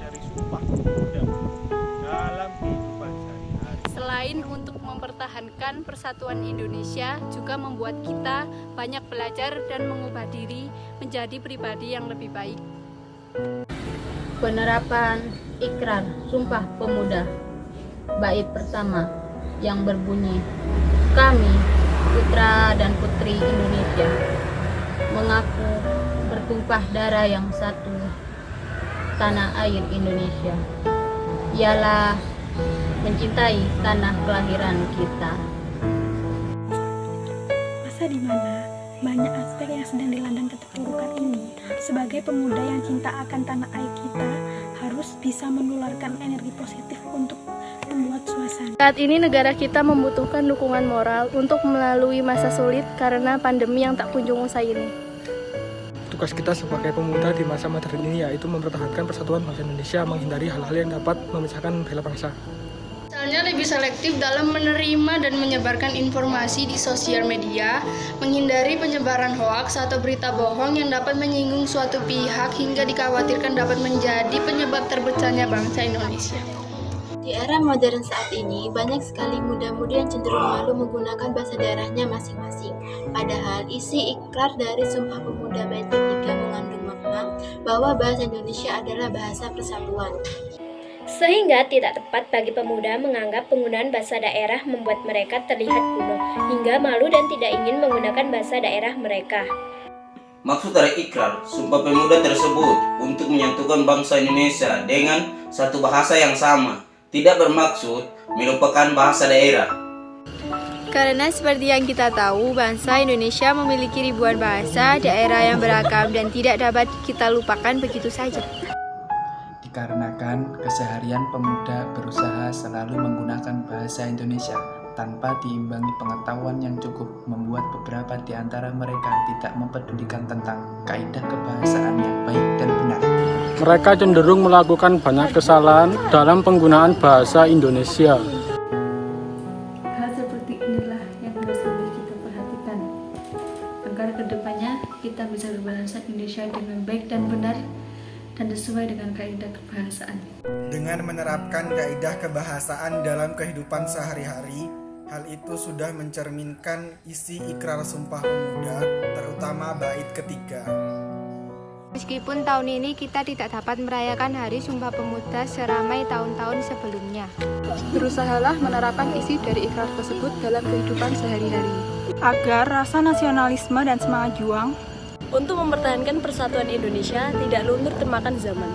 dari Sumpah Pemuda dalam kehidupan sehari-hari. Selain untuk mempertahankan persatuan Indonesia, juga membuat kita banyak belajar dan mengubah diri menjadi pribadi yang lebih baik. Penerapan Ikrar Sumpah Pemuda bait pertama yang berbunyi, kami putra dan putri Indonesia mengaku bertumpah darah yang satu, tanah air Indonesia ialah mencintai tanah kelahiran kita. Masa di mana banyak aspek yang sedang dilanda keterpurukan ini, sebagai pemuda yang cinta akan tanah air kita harus bisa menularkan energi positif untuk membuat suasana. Saat ini negara kita membutuhkan dukungan moral untuk melalui masa sulit karena pandemi yang tak kunjung usai ini. Tugas kita sebagai pemuda di masa modern ini yaitu mempertahankan persatuan bangsa Indonesia, menghindari hal-hal yang dapat memecahkan bela bangsa. Misalnya lebih selektif dalam menerima dan menyebarkan informasi di sosial media, menghindari penyebaran hoaks atau berita bohong yang dapat menyinggung suatu pihak hingga dikhawatirkan dapat menjadi penyebab terpecahnya bangsa Indonesia. Di era modern saat ini, banyak sekali muda-mudi yang cenderung malu menggunakan bahasa daerahnya masing-masing. Padahal isi ikrar dari Sumpah Pemuda bait ketiga mengandung makna bahwa bahasa Indonesia adalah bahasa persatuan. Sehingga tidak tepat bagi pemuda menganggap penggunaan bahasa daerah membuat mereka terlihat kuno, hingga malu dan tidak ingin menggunakan bahasa daerah mereka. Maksud dari ikrar Sumpah Pemuda tersebut untuk menyatukan bangsa Indonesia dengan satu bahasa yang sama, tidak bermaksud melupakan bahasa daerah. Karena seperti yang kita tahu, bangsa Indonesia memiliki ribuan bahasa daerah yang beragam dan tidak dapat kita lupakan begitu saja. Dikarenakan keseharian pemuda berusaha selalu menggunakan bahasa Indonesia tanpa diimbangi pengetahuan yang cukup, membuat beberapa di antara mereka tidak mempedulikan tentang kaidah kebahasaan yang baik dan benar. Mereka cenderung melakukan banyak kesalahan dalam penggunaan bahasa Indonesia. Hal seperti inilah yang harus lebih kita perhatikan agar kedepannya kita bisa berbahasa Indonesia dengan baik dan benar dan sesuai dengan kaidah kebahasaan. Dengan menerapkan kaidah kebahasaan dalam kehidupan sehari-hari, hal itu sudah mencerminkan isi ikrar Sumpah Pemuda, terutama bait ketiga. Meskipun tahun ini kita tidak dapat merayakan Hari Sumpah Pemuda seramai tahun-tahun sebelumnya, berusahalah menerapkan isi dari ikrar tersebut dalam kehidupan sehari-hari, Agar rasa nasionalisme dan semangat juang untuk mempertahankan persatuan Indonesia tidak luntur termakan zaman.